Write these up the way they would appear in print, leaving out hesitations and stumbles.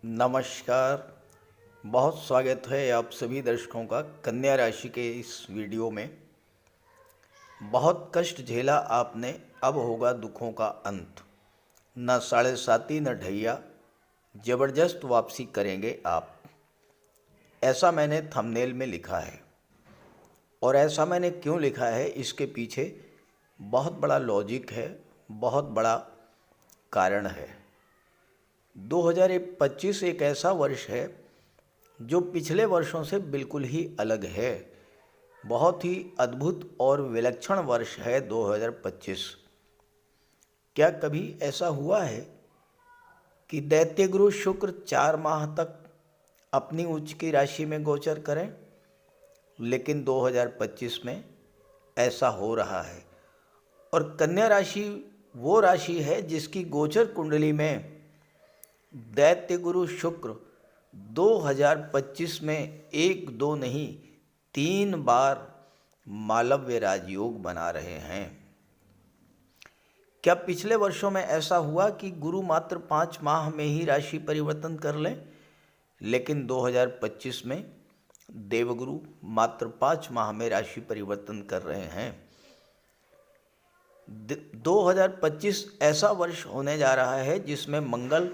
नमस्कार। बहुत स्वागत है आप सभी दर्शकों का कन्या राशि के इस वीडियो में। बहुत कष्ट झेला आपने, अब होगा दुखों का अंत। न साढ़े साती न ढैया, ज़बरदस्त वापसी करेंगे आप। ऐसा मैंने थंबनेल में लिखा है। और ऐसा मैंने क्यों लिखा है, इसके पीछे बहुत बड़ा लॉजिक है, बहुत बड़ा कारण है। 2025 एक ऐसा वर्ष है जो पिछले वर्षों से बिल्कुल ही अलग है। बहुत ही अद्भुत और विलक्षण वर्ष है 2025। क्या कभी ऐसा हुआ है कि दैत्य गुरु शुक्र 4 माह तक अपनी उच्च की राशि में गोचर करें? लेकिन 2025 में ऐसा हो रहा है। और कन्या राशि वो राशि है जिसकी गोचर कुंडली में दैत्य गुरु शुक्र 2025 में एक दो नहीं 3 बार मालव्य राजयोग बना रहे हैं। क्या पिछले वर्षों में ऐसा हुआ कि गुरु मात्र 5 माह में ही राशि परिवर्तन कर लें? लेकिन 2025 में देवगुरु मात्र 5 माह में राशि परिवर्तन कर रहे हैं। 2025 ऐसा वर्ष होने जा रहा है जिसमें मंगल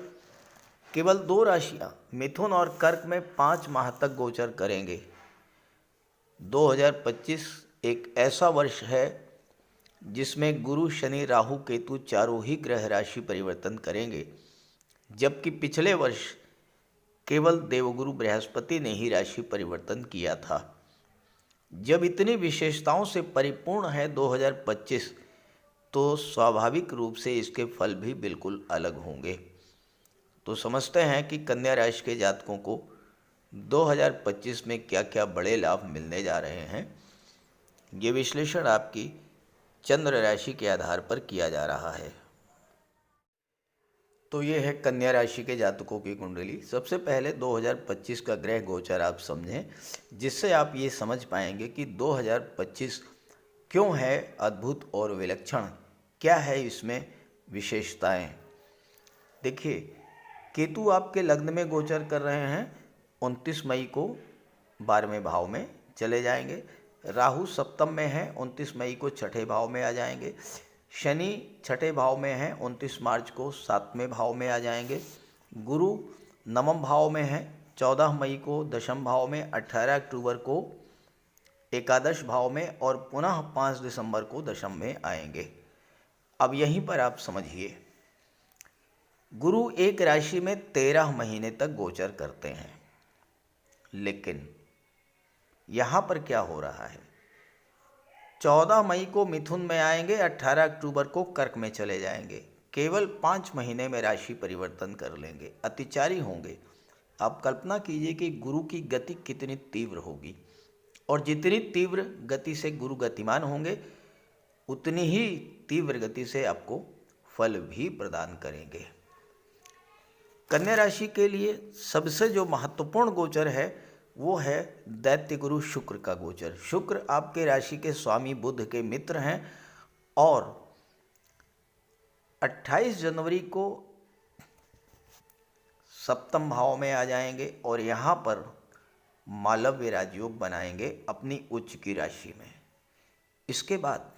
केवल 2 राशियां मिथुन और कर्क में 5 माह तक गोचर करेंगे। 2025 एक ऐसा वर्ष है जिसमें गुरु शनि राहु केतु चारों ही ग्रह राशि परिवर्तन करेंगे, जबकि पिछले वर्ष केवल देवगुरु बृहस्पति ने ही राशि परिवर्तन किया था। जब इतनी विशेषताओं से परिपूर्ण है 2025, तो स्वाभाविक रूप से इसके फल भी बिल्कुल अलग होंगे। तो समझते हैं कि कन्या राशि के जातकों को 2025 में क्या क्या बड़े लाभ मिलने जा रहे हैं। ये विश्लेषण आपकी चंद्र राशि के आधार पर किया जा रहा है। तो ये है कन्या राशि के जातकों की कुंडली। सबसे पहले 2025 का ग्रह गोचर आप समझें, जिससे आप ये समझ पाएंगे कि 2025 क्यों है अद्भुत और विलक्षण, क्या है इसमें विशेषताएं। देखिए, केतु आपके लग्न में गोचर कर रहे हैं। 29 मई को 12वें भाव में चले जाएंगे। राहु सप्तम में है, 29 मई को 6ठे भाव में आ जाएंगे। शनि 6ठे भाव में है, 29 मार्च को 7वें भाव में आ जाएंगे। गुरु नवम भाव में है, 14 मई को दशम भाव में, 18 अक्टूबर को एकादश भाव में और पुनः 5 दिसंबर को दशम में आएंगे। अब यहीं पर आप समझिए, गुरु एक राशि में 13 महीने तक गोचर करते हैं, लेकिन यहाँ पर क्या हो रहा है, 14 मई को मिथुन में आएंगे, 18 अक्टूबर को कर्क में चले जाएंगे। केवल 5 महीने में राशि परिवर्तन कर लेंगे, अतिचारी होंगे। आप कल्पना कीजिए कि गुरु की गति कितनी तीव्र होगी, और जितनी तीव्र गति से गुरु गतिमान होंगे, उतनी ही तीव्र गति से आपको फल भी प्रदान करेंगे। कन्या राशि के लिए सबसे जो महत्वपूर्ण गोचर है वो है दैत्य गुरु शुक्र का गोचर। शुक्र आपके राशि के स्वामी बुध के मित्र हैं और 28 जनवरी को सप्तम भाव में आ जाएंगे और यहाँ पर मालव्य राजयोग बनाएंगे अपनी उच्च की राशि में। इसके बाद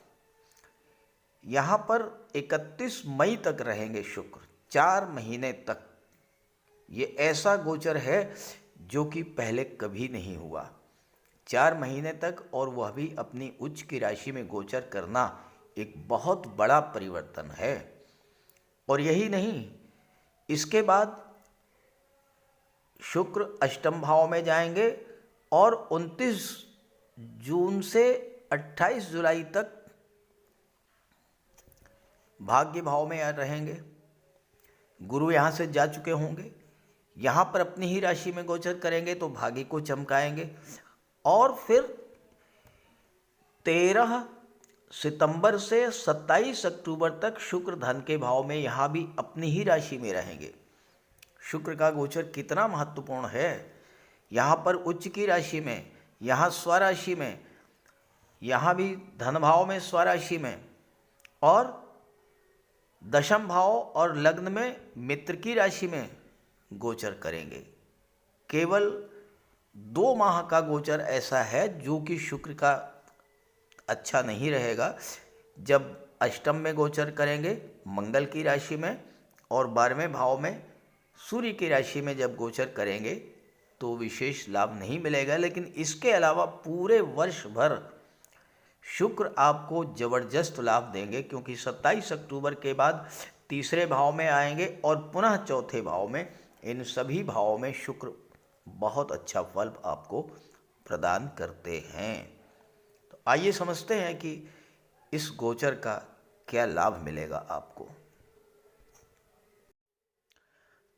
यहाँ पर 31 मई तक रहेंगे शुक्र, 4 महीने तक। ये ऐसा गोचर है जो कि पहले कभी नहीं हुआ। 4 महीने तक, और वह भी अपनी उच्च की राशि में गोचर करना एक बहुत बड़ा परिवर्तन है। और यही नहीं, इसके बाद शुक्र अष्टम भाव में जाएंगे और 29 जून से 28 जुलाई तक भाग्य भाव में रहेंगे। गुरु यहाँ से जा चुके होंगे, यहाँ पर अपनी ही राशि में गोचर करेंगे तो भाग्य को चमकाएंगे। और फिर 13 सितंबर से 27 अक्टूबर तक शुक्र धन के भाव में यहाँ भी अपनी ही राशि में रहेंगे। शुक्र का गोचर कितना महत्वपूर्ण है, यहाँ पर उच्च की राशि में, यहाँ स्वराशि में, यहाँ भी धन भाव में स्वराशि में, और दशम भाव और लग्न में मित्र की राशि में गोचर करेंगे। केवल 2 माह का गोचर ऐसा है जो कि शुक्र का अच्छा नहीं रहेगा। जब अष्टम में गोचर करेंगे मंगल की राशि में और 12वें भाव में सूर्य की राशि में जब गोचर करेंगे तो विशेष लाभ नहीं मिलेगा। लेकिन इसके अलावा पूरे वर्ष भर शुक्र आपको ज़बरदस्त लाभ देंगे, क्योंकि 27 अक्टूबर के बाद तीसरे भाव में आएंगे और पुनः चौथे भाव में। इन सभी भावों में शुक्र बहुत अच्छा फल आपको प्रदान करते हैं। तो आइए समझते हैं कि इस गोचर का क्या लाभ मिलेगा आपको।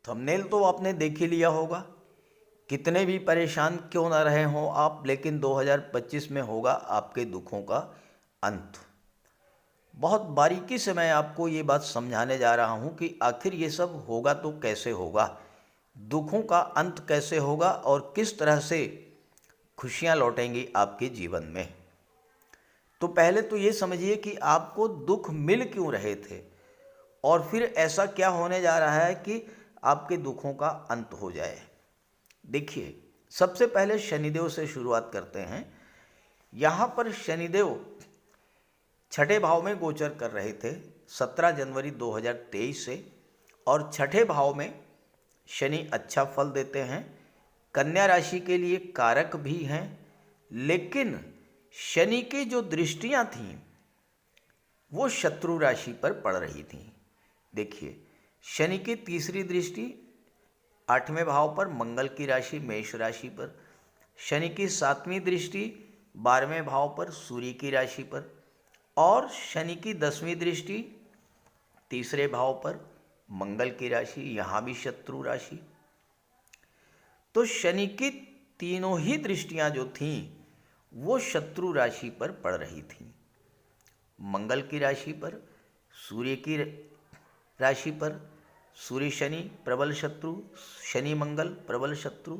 थंबनेल तो आपने देख ही लिया होगा। कितने भी परेशान क्यों ना रहे हों आप, लेकिन 2025 में होगा आपके दुखों का अंत। बहुत बारीकी से मैं आपको ये बात समझाने जा रहा हूँ कि आखिर ये सब होगा तो कैसे होगा, दुखों का अंत कैसे होगा और किस तरह से खुशियाँ लौटेंगी आपके जीवन में। तो पहले तो ये समझिए कि आपको दुख मिल क्यों रहे थे और फिर ऐसा क्या होने जा रहा है कि आपके दुखों का अंत हो जाए। देखिए, सबसे पहले शनिदेव से शुरुआत करते हैं। यहाँ पर शनिदेव छठे भाव में गोचर कर रहे थे 17 जनवरी 2023 से, और छठे भाव में शनि अच्छा फल देते हैं, कन्या राशि के लिए कारक भी हैं। लेकिन शनि की जो दृष्टियां थीं वो शत्रु राशि पर पड़ रही थीं। देखिए, शनि की तीसरी दृष्टि 8वें भाव पर मंगल की राशि मेष राशि पर, शनि की 7वीं दृष्टि 12वें भाव पर सूर्य की राशि पर, और शनि की 10वीं दृष्टि तीसरे भाव पर मंगल की राशि, यहाँ भी शत्रु राशि। तो शनि की तीनों ही दृष्टियां जो थीं वो शत्रु राशि पर पड़ रही थीं। मंगल की राशि पर, सूर्य की राशि पर, सूर्य शनि प्रबल शत्रु, शनि मंगल प्रबल शत्रु।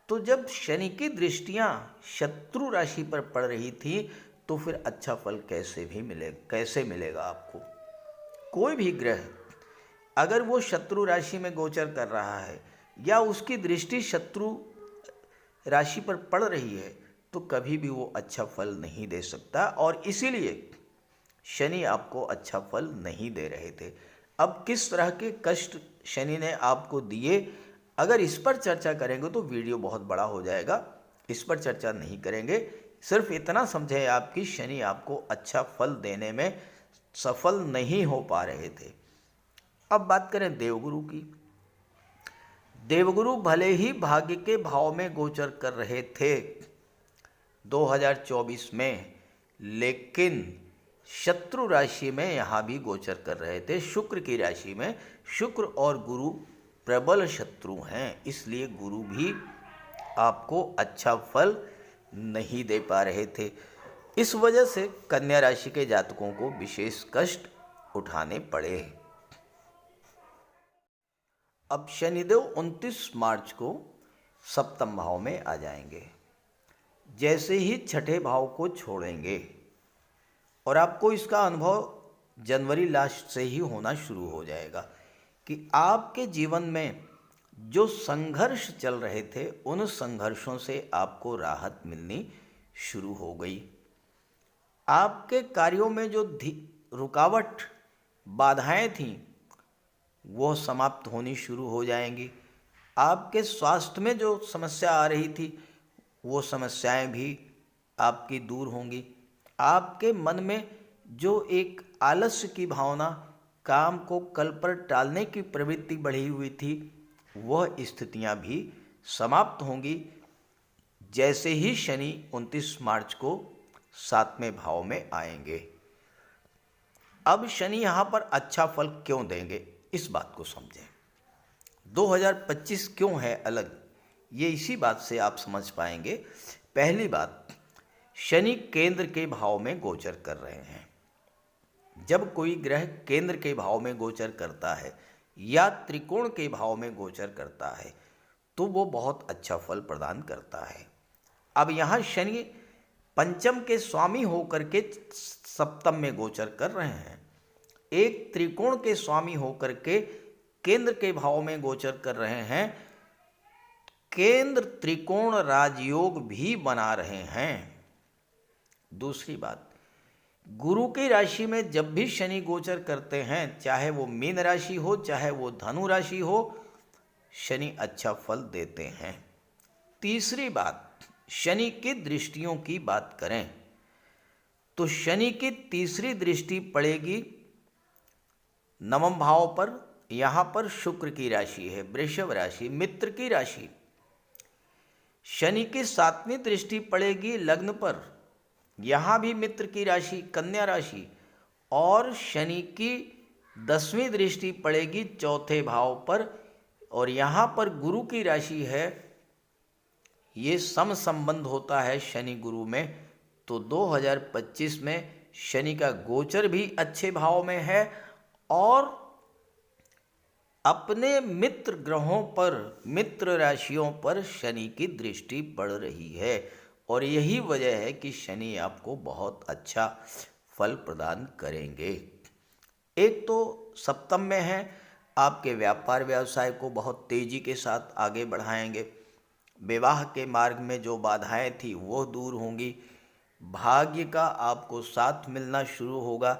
तो जब शनि की दृष्टियां शत्रु राशि पर पड़ रही थी तो फिर अच्छा फल कैसे मिलेगा आपको। कोई भी ग्रह अगर वो शत्रु राशि में गोचर कर रहा है या उसकी दृष्टि शत्रु राशि पर पड़ रही है तो कभी भी वो अच्छा फल नहीं दे सकता, और इसीलिए शनि आपको अच्छा फल नहीं दे रहे थे। अब किस तरह के कष्ट शनि ने आपको दिए, अगर इस पर चर्चा करेंगे तो वीडियो बहुत बड़ा हो जाएगा, इस पर चर्चा नहीं करेंगे। सिर्फ इतना समझें आप कि शनि आपको अच्छा फल देने में सफल नहीं हो पा रहे थे। अब बात करें देवगुरु की। देवगुरु भले ही भाग्य के भाव में गोचर कर रहे थे 2024 में, लेकिन शत्रु राशि में यहाँ भी गोचर कर रहे थे, शुक्र की राशि में। शुक्र और गुरु प्रबल शत्रु हैं, इसलिए गुरु भी आपको अच्छा फल नहीं दे पा रहे थे। इस वजह से कन्या राशि के जातकों को विशेष कष्ट उठाने पड़े। अब शनिदेव 29 मार्च को सप्तम भाव में आ जाएंगे। जैसे ही छठे भाव को छोड़ेंगे, और आपको इसका अनुभव जनवरी लास्ट से ही होना शुरू हो जाएगा कि आपके जीवन में जो संघर्ष चल रहे थे उन संघर्षों से आपको राहत मिलनी शुरू हो गई। आपके कार्यों में जो रुकावट बाधाएं थीं वो समाप्त होनी शुरू हो जाएंगी। आपके स्वास्थ्य में जो समस्या आ रही थी वो समस्याएं भी आपकी दूर होंगी। आपके मन में जो एक आलस्य की भावना, काम को कल पर टालने की प्रवृत्ति बढ़ी हुई थी, वह स्थितियां भी समाप्त होंगी जैसे ही शनि 29 मार्च को 7वें भाव में आएंगे। अब शनि यहाँ पर अच्छा फल क्यों देंगे, इस बात को समझें। 2025 क्यों है अलग, ये इसी बात से आप समझ पाएंगे। पहली बात, शनि केंद्र के भाव में गोचर कर रहे हैं। जब कोई ग्रह केंद्र के भाव में गोचर करता है या त्रिकोण के भाव में गोचर करता है तो वो बहुत अच्छा फल प्रदान करता है। अब यहाँ शनि पंचम के स्वामी होकर के सप्तम में गोचर कर रहे हैं, एक त्रिकोण के स्वामी होकर के केंद्र के भाव में गोचर कर रहे हैं, केंद्र त्रिकोण राजयोग भी बना रहे हैं। दूसरी बात, गुरु की राशि में जब भी शनि गोचर करते हैं, चाहे वो मीन राशि हो चाहे वो धनु राशि हो, शनि अच्छा फल देते हैं। तीसरी बात, शनि की दृष्टियों की बात करें तो शनि की तीसरी दृष्टि पड़ेगी नवम भाव पर। यहाँ पर शुक्र की राशि है वृषभ राशि, मित्र की राशि। शनि की 7वीं दृष्टि पड़ेगी लग्न पर, यहाँ भी मित्र की राशि कन्या राशि। और शनि की 10वीं दृष्टि पड़ेगी चौथे भाव पर, और यहाँ पर गुरु की राशि है। ये सम संबंध होता है शनि गुरु में। तो 2025 में शनि का गोचर भी अच्छे भाव में है और अपने मित्र ग्रहों पर, मित्र राशियों पर शनि की दृष्टि पड़ रही है। और यही वजह है कि शनि आपको बहुत अच्छा फल प्रदान करेंगे। एक तो सप्तम में है, आपके व्यापार व्यवसाय को बहुत तेजी के साथ आगे बढ़ाएंगे। विवाह के मार्ग में जो बाधाएं थी वो दूर होंगी। भाग्य का आपको साथ मिलना शुरू होगा।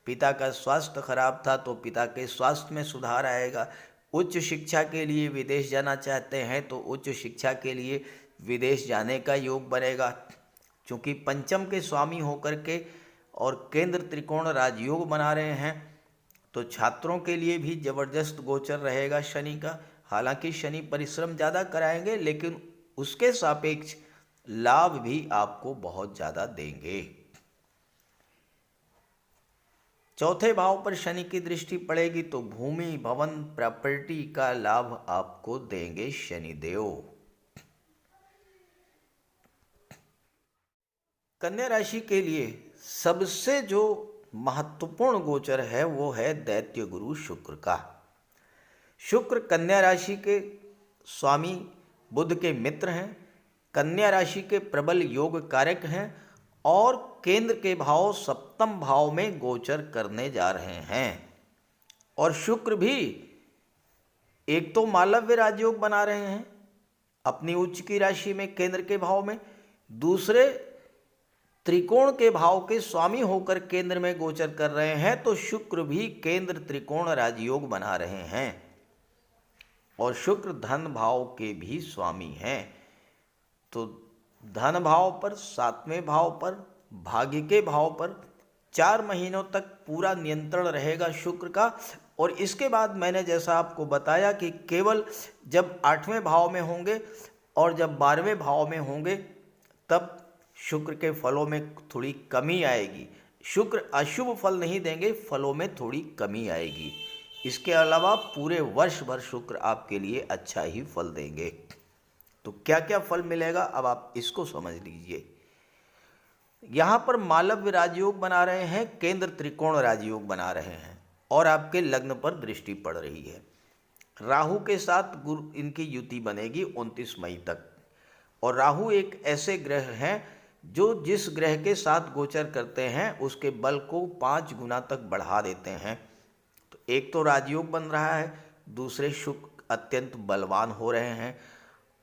पिता का स्वास्थ्य खराब था तो पिता के स्वास्थ्य में सुधार आएगा। उच्च शिक्षा के लिए विदेश जाना चाहते हैं तो उच्च शिक्षा के लिए विदेश जाने का योग बनेगा। क्योंकि पंचम के स्वामी होकर के और केंद्र त्रिकोण राजयोग बना रहे हैं तो छात्रों के लिए भी जबरदस्त गोचर रहेगा शनि का। हालांकि शनि परिश्रम ज़्यादा कराएंगे लेकिन उसके सापेक्ष लाभ भी आपको बहुत ज़्यादा देंगे। चौथे भाव पर शनि की दृष्टि पड़ेगी तो भूमि भवन प्रॉपर्टी का लाभ आपको देंगे शनिदेव। कन्या राशि के लिए सबसे जो महत्वपूर्ण गोचर है वो है दैत्य गुरु शुक्र का। शुक्र कन्या राशि के स्वामी बुध के मित्र हैं, कन्या राशि के प्रबल योग कारक हैं और केंद्र के भाव सप्तम भाव में गोचर करने जा रहे हैं। और शुक्र भी एक तो मालव्य राजयोग बना रहे हैं अपनी उच्च की राशि में केंद्र के भाव में, दूसरे त्रिकोण के भाव के स्वामी होकर केंद्र में गोचर कर रहे हैं। तो शुक्र भी केंद्र त्रिकोण राजयोग बना रहे हैं और शुक्र धन भाव के भी स्वामी हैं। तो धन भाव पर, 7वें भाव पर, भाग्य के भाव पर 4 महीनों तक पूरा नियंत्रण रहेगा शुक्र का। और इसके बाद मैंने जैसा आपको बताया कि केवल जब 8वें भाव में होंगे और जब 12वें भाव में होंगे तब शुक्र के फलों में थोड़ी कमी आएगी। शुक्र अशुभ फल नहीं देंगे, फलों में थोड़ी कमी आएगी। इसके अलावा पूरे वर्ष भर शुक्र आपके लिए अच्छा ही फल देंगे। तो क्या क्या फल मिलेगा अब आप इसको समझ लीजिए। यहाँ पर मालव्य राजयोग बना रहे हैं, केंद्र त्रिकोण राजयोग बना रहे हैं और आपके लग्न पर दृष्टि पड़ रही है। राहु के साथ गुरु इनकी युति बनेगी 29 मई तक। और राहु एक ऐसे ग्रह हैं जो जिस ग्रह के साथ गोचर करते हैं उसके बल को 5 गुना तक बढ़ा देते हैं। तो एक तो राजयोग बन रहा है, दूसरे शुक्र अत्यंत बलवान हो रहे हैं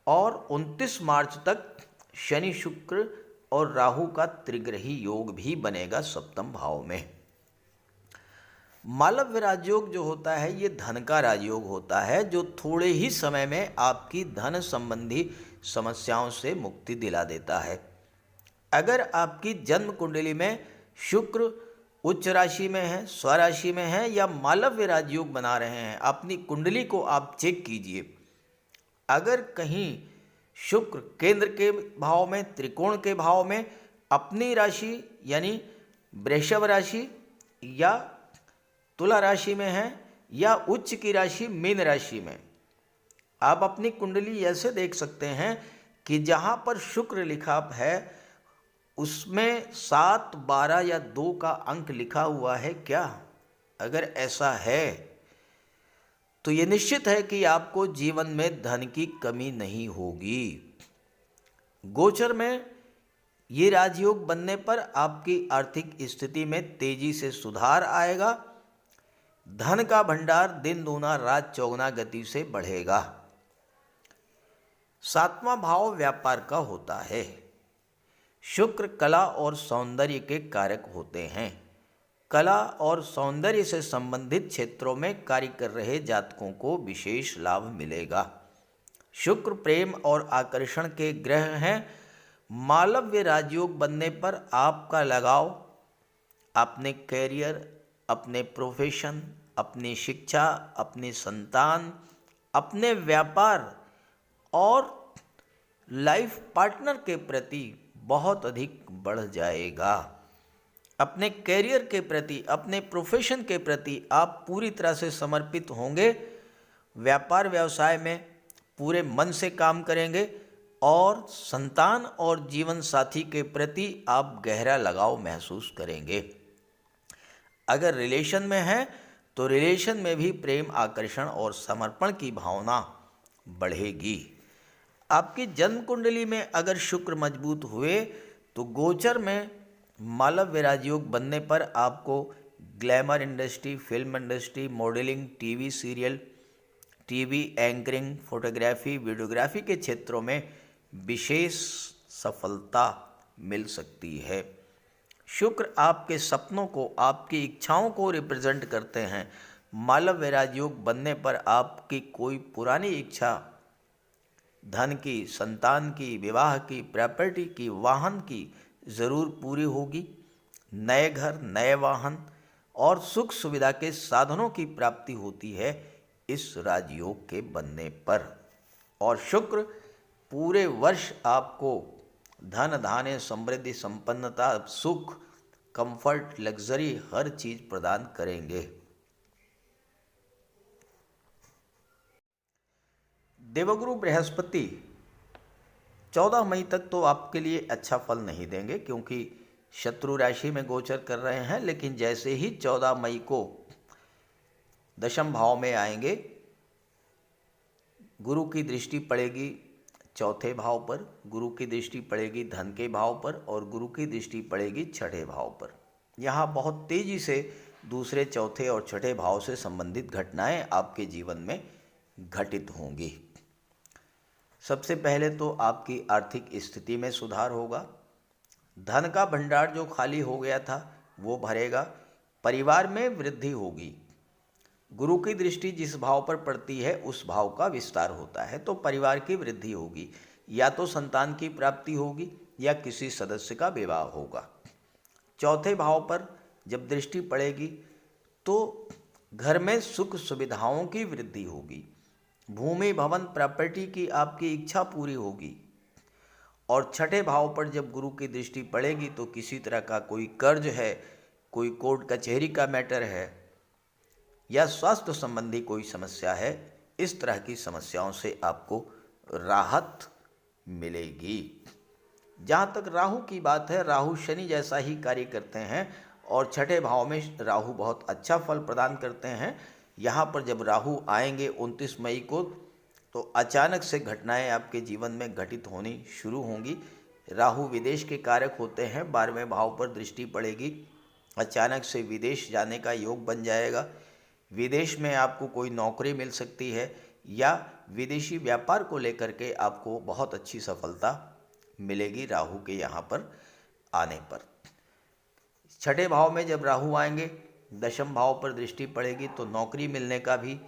और 29 मार्च तक शनि शुक्र और राहु का त्रिग्रही योग भी बनेगा सप्तम भाव में। मालव्य राजयोग जो होता है ये धन का राजयोग होता है जो थोड़े ही समय में आपकी धन संबंधी समस्याओं से मुक्ति दिला देता है। अगर आपकी जन्म कुंडली में शुक्र उच्च राशि में है, स्वराशि में है या मालव्य राजयोग बना रहे हैं, अपनी कुंडली को आप चेक कीजिए। अगर कहीं शुक्र केंद्र के भाव में, त्रिकोण के भाव में, अपनी राशि यानी वृषभ राशि या तुला राशि में है या उच्च की राशि मीन राशि में, आप अपनी कुंडली ऐसे देख सकते हैं कि जहाँ पर शुक्र लिखा है उसमें 7, 12 या 2 का अंक लिखा हुआ है क्या? अगर ऐसा है तो ये निश्चित है कि आपको जीवन में धन की कमी नहीं होगी। गोचर में ये राजयोग बनने पर आपकी आर्थिक स्थिति में तेजी से सुधार आएगा। धन का भंडार दिन दूना रात चौगुना गति से बढ़ेगा। सातवां भाव व्यापार का होता है। शुक्र कला और सौंदर्य के कारक होते हैं। कला और सौंदर्य से संबंधित क्षेत्रों में कार्य कर रहे जातकों को विशेष लाभ मिलेगा। शुक्र प्रेम और आकर्षण के ग्रह हैं। मालव्य राजयोग बनने पर आपका लगाव अपने कैरियर, अपने प्रोफेशन, अपनी शिक्षा, अपनी संतान, अपने व्यापार और लाइफ पार्टनर के प्रति बहुत अधिक बढ़ जाएगा। अपने कैरियर के प्रति, अपने प्रोफेशन के प्रति आप पूरी तरह से समर्पित होंगे। व्यापार व्यवसाय में पूरे मन से काम करेंगे और संतान और जीवन साथी के प्रति आप गहरा लगाव महसूस करेंगे। अगर रिलेशन में हैं तो रिलेशन में भी प्रेम, आकर्षण और समर्पण की भावना बढ़ेगी। आपकी जन्म कुंडली में अगर शुक्र मजबूत हुए तो गोचर में मालव्य राजयोग बनने पर आपको glamour industry, film industry, modelling, TV serial, TV anchoring, photography, videography के क्षेत्रों में विशेष सफलता मिल सकती है। शुक्र आपके सपनों को, आपकी इच्छाओं को रिप्रेजेंट करते हैं। मालव्य राजयोग बनने पर आपकी कोई पुरानी इच्छा धन की, संतान की, विवाह की, प्रॉपर्टी की, वाहन की ज़रूर पूरी होगी। नए घर, नए वाहन और सुख सुविधा के साधनों की प्राप्ति होती है इस राजयोग के बनने पर। और शुक्र पूरे वर्ष आपको धन, धान्य, समृद्धि, संपन्नता, सुख, कंफर्ट, लग्जरी हर चीज़ प्रदान करेंगे। देवगुरु बृहस्पति 14 मई तक तो आपके लिए अच्छा फल नहीं देंगे क्योंकि शत्रु राशि में गोचर कर रहे हैं, लेकिन जैसे ही 14 मई को दशम भाव में आएंगे, गुरु की दृष्टि पड़ेगी चौथे भाव पर, गुरु की दृष्टि पड़ेगी धन के भाव पर और गुरु की दृष्टि पड़ेगी छठे भाव पर। यहाँ बहुत तेज़ी से दूसरे, चौथे और छठे भाव से संबंधित घटनाएं आपके जीवन में घटित होंगी। सबसे पहले तो आपकी आर्थिक स्थिति में सुधार होगा। धन का भंडार जो खाली हो गया था वो भरेगा। परिवार में वृद्धि होगी। गुरु की दृष्टि जिस भाव पर पड़ती है उस भाव का विस्तार होता है, तो परिवार की वृद्धि होगी। या तो संतान की प्राप्ति होगी या किसी सदस्य का विवाह होगा। चौथे भाव पर जब दृष्टि पड़ेगी तो घर में सुख सुविधाओं की वृद्धि होगी। भूमि, भवन, प्रॉपर्टी की आपकी इच्छा पूरी होगी। और छठे भाव पर जब गुरु की दृष्टि पड़ेगी तो किसी तरह का कोई कर्ज है, कोई कोर्ट कचहरी का मैटर है या स्वास्थ्य संबंधी कोई समस्या है, इस तरह की समस्याओं से आपको राहत मिलेगी। जहाँ तक राहु की बात है, राहु शनि जैसा ही कार्य करते हैं और छठे भाव में राहु बहुत अच्छा फल प्रदान करते हैं। यहाँ पर जब राहु आएंगे 29 मई को तो अचानक से घटनाएं आपके जीवन में घटित होनी शुरू होंगी। राहु विदेश के कारक होते हैं। 12वें भाव पर दृष्टि पड़ेगी, अचानक से विदेश जाने का योग बन जाएगा। विदेश में आपको कोई नौकरी मिल सकती है या विदेशी व्यापार को लेकर के आपको बहुत अच्छी सफलता मिलेगी राहु के यहाँ पर आने पर। छठे भाव में जब राहु आएंगे, दशम भाव पर दृष्टि पड़ेगी तो नौकरी मिलने का भी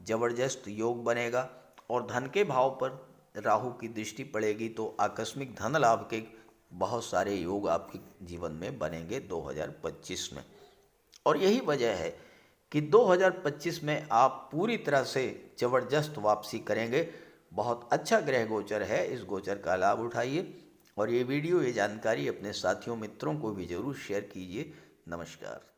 जबरदस्त योग बनेगा। और धन के भाव पर राहु की दृष्टि पड़ेगी तो आकस्मिक धन लाभ के बहुत सारे योग आपके जीवन में बनेंगे 2025 में। और यही वजह है कि 2025 में आप पूरी तरह से ज़बरदस्त वापसी करेंगे। बहुत अच्छा ग्रह गोचर है, इस गोचर का लाभ उठाइए और ये वीडियो, ये जानकारी अपने साथियों, मित्रों को भी ज़रूर शेयर कीजिए। नमस्कार।